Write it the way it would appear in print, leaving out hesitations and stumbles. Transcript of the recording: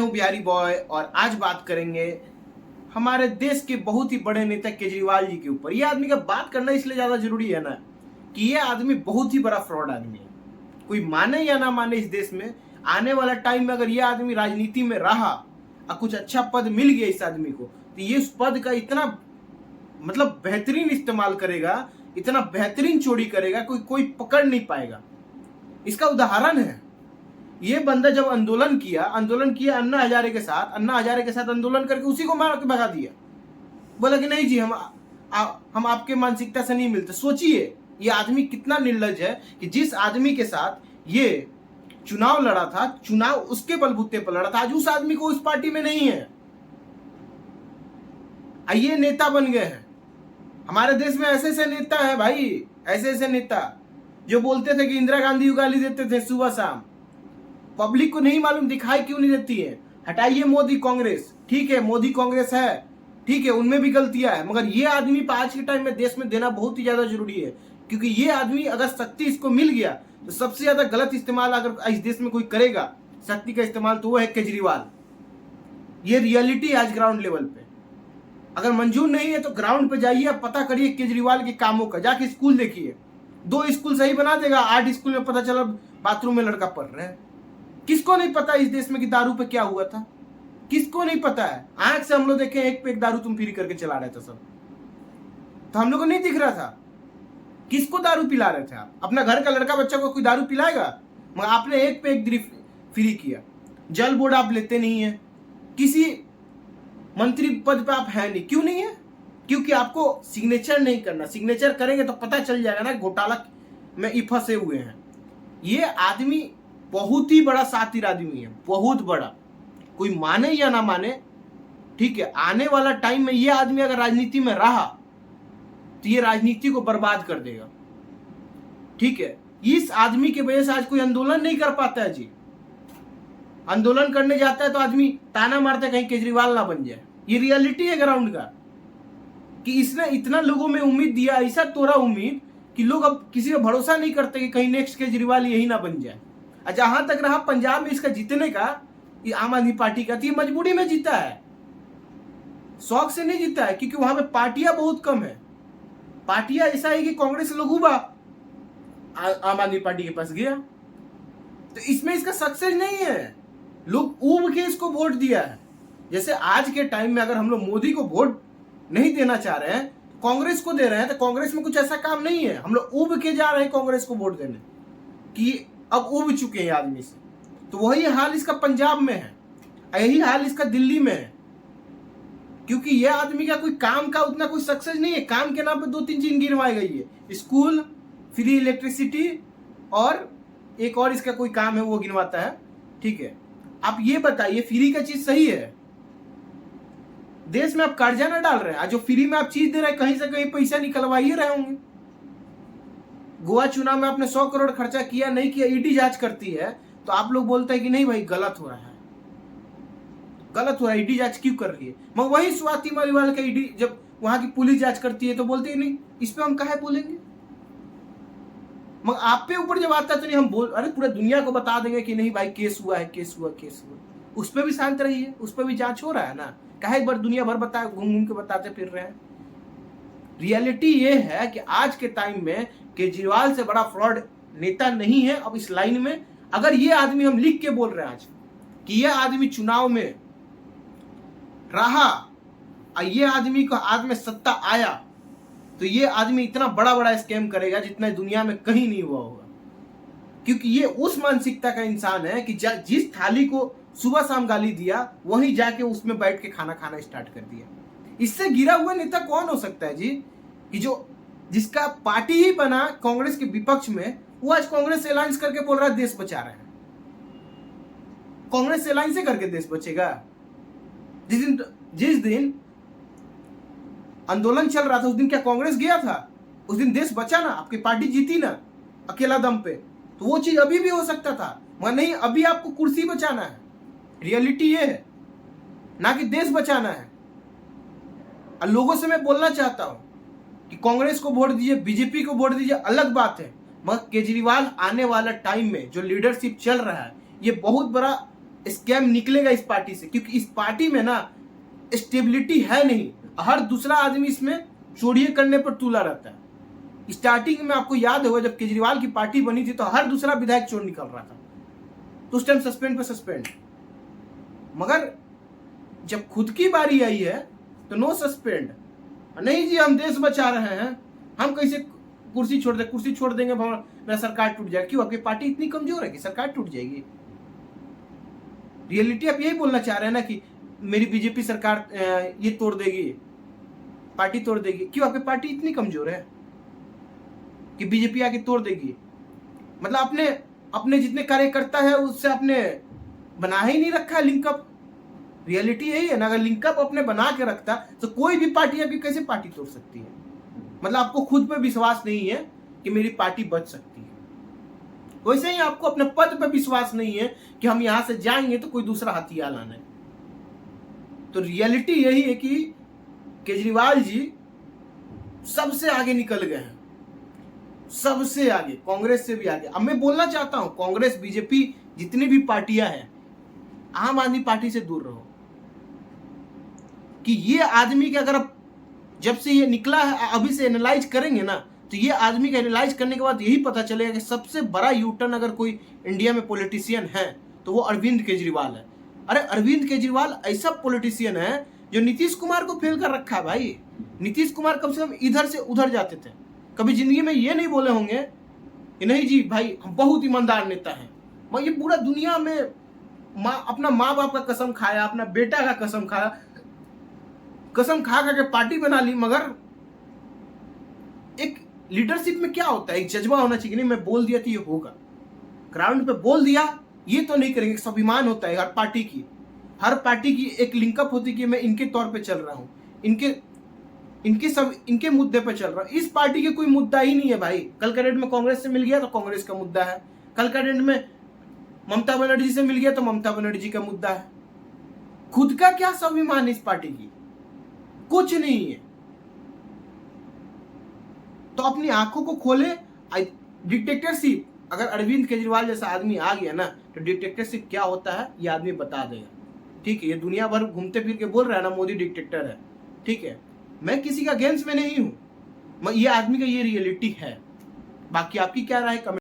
हूं बिहारी बॉय और आज बात करेंगे हमारे देश के बहुत ही बड़े नेता केजरीवाल जी के ऊपर। ये आदमी का बात करना इसलिए ज्यादा जरूरी है ना कि ये आदमी बहुत ही बड़ा फ्रॉड आदमी है। कोई माने या ना माने, इस देश में आने वाला टाइम में अगर ये आदमी राजनीति में रहा और कुछ अच्छा पद मिल गया इस आदमी को, तो ये उस पद का इतना मतलब बेहतरीन इस्तेमाल करेगा, इतना बेहतरीन चोरी करेगा, कोई पकड़ नहीं पाएगा। इसका उदाहरण है, ये बंदा जब आंदोलन किया अन्ना हजारे के साथ आंदोलन करके उसी को मार के भगा दिया। बोला कि नहीं जी, हम आपके मानसिकता से नहीं मिलते। सोचिए ये आदमी कितना निर्लज है कि जिस आदमी के साथ ये चुनाव लड़ा था, चुनाव उसके बलबूते पर लड़ा था, आज उस आदमी को उस पार्टी में नहीं है, ये नेता बन गए हैं। हमारे देश में ऐसे ऐसे नेता है भाई, ऐसे ऐसे नेता जो बोलते थे कि इंदिरा गांधी गाली देते थे सुबह शाम, पब्लिक को नहीं मालूम दिखाई क्यों नहीं देती है। हटाइए मोदी कांग्रेस, ठीक है मोदी कांग्रेस है, ठीक है उनमें भी गलतियां है, मगर ये आदमी आज के टाइम में देश में देना बहुत ही ज्यादा जरूरी है। क्योंकि ये आदमी अगर शक्ति इसको मिल गया तो सबसे ज्यादा गलत इस्तेमाल अगर इस देश में कोई करेगा शक्ति का इस्तेमाल तो वो है केजरीवाल। ये रियलिटी आज ग्राउंड लेवल पे। अगर मंजूर नहीं है तो ग्राउंड पे जाइए, पता करिए केजरीवाल के कामों का, जाके स्कूल देखिए। 2 स्कूल सही बना देगा, 8 स्कूल में पता चला बाथरूम में लड़का पढ़ रहे हैं। किसको नहीं पता इस देश में कि दारू पे क्या हुआ था? किसको नहीं पता है? आंख से हम लोग देखे एक पे एक दारू तुम फ्री करके चला रहे थे सब, तो हम लोग को नहीं दिख रहा था। किसको दारू पिला रहे थे आप? अपना घर का लड़का बच्चा को कोई दारू पिलाएगा? मगर आपने एक पे एक फ्री किया। जल बोर्ड आप लेते नहीं है, किसी मंत्री पद पे आप है नहीं। क्यों नहीं है? क्योंकि आपको सिग्नेचर नहीं करना। सिग्नेचर करेंगे तो पता चल जाएगा ना घोटाला में ई फंसे हुए हैं। ये आदमी बहुत ही बड़ा शातिर आदमी है, बहुत बड़ा, कोई माने या ना माने, ठीक है। आने वाला टाइम में ये आदमी अगर राजनीति में रहा तो ये राजनीति को बर्बाद कर देगा, ठीक है। इस आदमी की वजह से आज कोई आंदोलन नहीं कर पाता है जी। आंदोलन करने जाता है तो आदमी ताना मारता है कहीं केजरीवाल ना बन जाए। ये रियलिटी है ग्राउंड का कि इसने इतना लोगों में उम्मीद दिया, ऐसा तोड़ा उम्मीद कि लोग अब किसी का भरोसा नहीं करते कि कहीं नेक्स्ट केजरीवाल यही ना बन जाए। जहां तक रहा पंजाब में इसका जीतने का, ये आम आदमी पार्टी का, तो ये मजबूरी में जीता है, शौक से नहीं जीता है। क्योंकि वहां पे पार्टियां बहुत कम है। पार्टियां ऐसा है कि कांग्रेस लघुबा आम आदमी पार्टी के पास गया, तो इसमें इसका सक्सेस नहीं है। लोग उब के इसको वोट दिया है। जैसे आज के टाइम में अगर हम लोग मोदी को वोट नहीं देना चाह रहे हैं, कांग्रेस को दे रहे हैं, तो कांग्रेस में कुछ ऐसा काम नहीं है। हम लोग उब के जा रहे हैं कांग्रेस को वोट देने कि अब उब चुके हैं आदमी से। तो वही हाल इसका पंजाब में है, यही हाल इसका दिल्ली में है। क्योंकि यह आदमी का कोई काम का उतना कोई सक्सेस नहीं है। काम के नाम पे 2-3 चीज गिनवाई गई है, स्कूल, फ्री इलेक्ट्रिसिटी और एक और इसका कोई काम है वो गिनवाता है, ठीक है। आप ये बताइए फ्री का चीज सही है? देश में आप कर्जा ना डाल रहे हैं, जो फ्री में आप चीज दे रहे हैं कहीं से कहीं पैसा निकलवाइए रहे होंगे। गोवा चुनाव में आपने 100 करोड़ खर्चा किया नहीं किया, ईडी जांच करती है तो आप लोग बोलते हैं कि नहीं भाई गलत हो रहा है, गलत हो रहा है, ईडी जांच क्यों कर रही है? मगर वही स्वाति मलिवाल का ईडी जब वहां की पुलिस जांच करती है तो बोलते हैं नहीं, इस पे हम काहे बोलेंगे। मगर आप पे ऊपर जब आता है तो नहीं हम बोल, अरे पूरा दुनिया को बता देंगे कि नहीं भाई केस हुआ है, केस हुआ, केस हुआ। उस पर भी शांत रहिए, उस पर भी जांच हो रहा है ना, काहे एक बार दुनिया भर घूम घूम के बताते फिर रहे हैं। रियलिटी ये है कि आज के टाइम में केजरीवाल से बड़ा फ्रॉड नेता नहीं है अब इस लाइन में। अगर ये आदमी, हम लिख के बोल रहे हैं आज कि ये आदमी चुनाव में रहा और ये आदमी को हाथ में सत्ता आया तो ये आदमी इतना बड़ा बड़ा स्कैम करेगा जितना दुनिया में कहीं नहीं हुआ होगा। क्योंकि ये उस मानसिकता का इंसान है कि जिस थाली को सुबह शाम गाली दिया वहीं जाके उसमें बैठ के खाना खाना स्टार्ट कर दिया। इससे गिरा हुआ नेता कौन हो सकता है जी कि जिसका पार्टी ही बना कांग्रेस के विपक्ष में, वो आज कांग्रेस से अलायंस करके बोल रहा है देश बचा रहे हैं। कांग्रेस से अलायंस से करके देश बचेगा? जिस दिन आंदोलन चल रहा था उस दिन क्या कांग्रेस गया था? उस दिन देश बचा ना, आपकी पार्टी जीती ना अकेला दम पे। तो वो चीज अभी भी हो सकता था, मगर नहीं, अभी आपको कुर्सी बचाना है। रियलिटी ये है ना कि देश बचाना है। और लोगों से मैं बोलना चाहता हूं कि कांग्रेस को वोट दीजिए, बीजेपी को वोट दीजिए, अलग बात है, मगर केजरीवाल आने वाला टाइम में जो लीडरशिप चल रहा है ये बहुत बड़ा स्कैम निकलेगा इस पार्टी से, क्योंकि इस पार्टी में ना स्टेबिलिटी है नहीं। हर दूसरा आदमी इसमें चोरी करने पर तुला रहता है। स्टार्टिंग में आपको याद होगा जब केजरीवाल की पार्टी बनी थी तो हर दूसरा विधायक चोर निकल रहा था, तो उस टाइम सस्पेंड पे सस्पेंड। मगर जब खुद की बारी आई है तो नो सस्पेंड। नहीं जी हम देश बचा रहे हैं, हम कैसे कुर्सी छोड़ देंगे, कुर्सी छोड़ देंगे मेरा सरकार टूट जाएगी। क्यों? आपकी पार्टी इतनी कमजोर है कि सरकार टूट जाएगी? रियलिटी आप यही बोलना चाह रहे हैं ना कि मेरी बीजेपी सरकार ये तोड़ देगी, पार्टी तोड़ देगी। क्यों? आपकी पार्टी इतनी कमजोर है कि बीजेपी आके तोड़ देगी? मतलब अपने अपने जितने कार्यकर्ता है उससे आपने बना ही नहीं रखा है लिंकअप। रियलिटी यही है ना, अगर लिंकअप अपने बना के रखता तो कोई भी पार्टी आपकी कैसे पार्टी तोड़ सकती है? मतलब आपको खुद पे विश्वास नहीं है कि मेरी पार्टी बच सकती है। वैसे ही आपको अपने पद पे विश्वास नहीं है कि हम यहां से जाएंगे तो कोई दूसरा हथियार लाना है। तो रियलिटी यही है कि केजरीवाल जी सबसे आगे निकल गए हैं, सबसे आगे, कांग्रेस से भी आगे। अब मैं बोलना चाहता हूं कांग्रेस बीजेपी जितनी भी पार्टियां हैं, आम आदमी पार्टी से दूर रहो। कि ये आदमी के अगर आप जब से ये निकला है अभी से एनालाइज करेंगे ना, तो ये आदमी का एनालाइज करने के बाद यही पता चलेगा कि सबसे बड़ा यूटर्न अगर कोई इंडिया में पॉलिटिशियन है तो वो अरविंद केजरीवाल है। अरे अरविंद केजरीवाल ऐसा पॉलिटिशियन है जो नीतीश कुमार को फेल कर रखा है भाई। नीतीश कुमार कम से कम इधर से उधर जाते थे, कभी जिंदगी में ये नहीं बोले होंगे कि नहीं जी भाई हम बहुत ईमानदार नेता हैं। मैं ये पूरा दुनिया में अपना माँ बाप का कसम खाया, अपना बेटा का कसम खाया, कसम खा के पार्टी बना ली। मगर एक लीडरशिप में क्या होता है, एक जज्बा होना चाहिए। नहीं मैं बोल दिया तो ये होगा, ग्राउंड पे बोल दिया, ये तो नहीं करेंगे। स्वाभिमान होता है हर पार्टी की, हर पार्टी की एक लिंकअप होती है कि मैं इनके तौर पे चल रहा हूँ, इनके मुद्दे पे चल रहा हूँ। इस पार्टी के कोई मुद्दा ही नहीं है भाई। कल का डेट में कांग्रेस से मिल गया तो कांग्रेस का मुद्दा है, कल का डेट में ममता बनर्जी से मिल गया तो ममता बनर्जी का मुद्दा है। खुद का क्या स्वाभिमान है इस पार्टी की? कुछ नहीं है। तो अपनी आंखों को खोले। डिक्टेटरशिप, अगर अरविंद केजरीवाल जैसा आदमी आ गया ना तो डिक्टेटरशिप क्या होता है ये आदमी बता देगा। ठीक है, ये दुनिया भर घूमते फिर के बोल रहा है ना मोदी डिक्टेटर है। ठीक है, मैं किसी का अगेंस्ट में नहीं हूं, ये आदमी का ये रियलिटी है। बाकी आपकी क्या राय? कमेंट